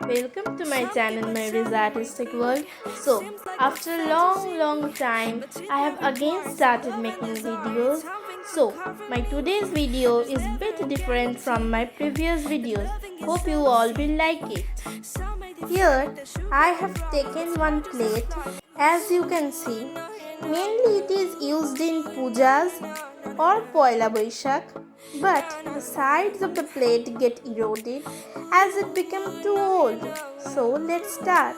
Welcome to my channel Mary's Artistic World. So, after a long time, I have again started making videos. So, my today's video is a bit different from my previous videos. Hope you all will like it. Here, I have taken one plate. As you can see, mainly it is used in pujas or Poila Boishak, but the sides of the plate get eroded as it becomes too old. So let's start.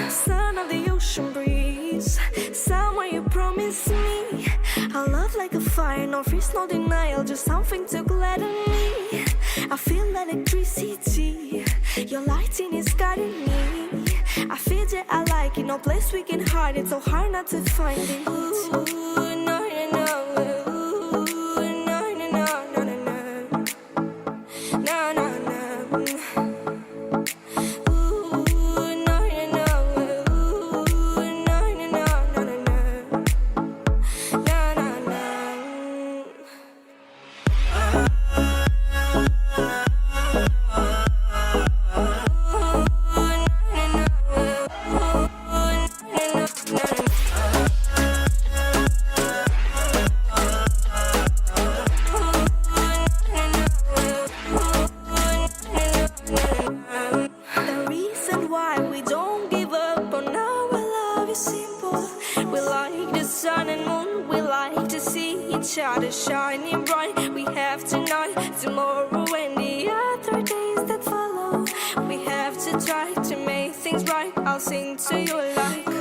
Son of the ocean breeze, somewhere you promised me a love like a fire, no freeze, no denial, just something to gladden me. I feel electricity, your lighting is guiding me. I feel that I like it, no place we can hide it, so hard not to find it. Ooh, no, no, no. Ooh, no, no, no, no, no, no. No, no, no. Sun and moon, we like to see each other shining bright. We have tonight, tomorrow, and the other days that follow. We have to try to make things right. I'll sing to you like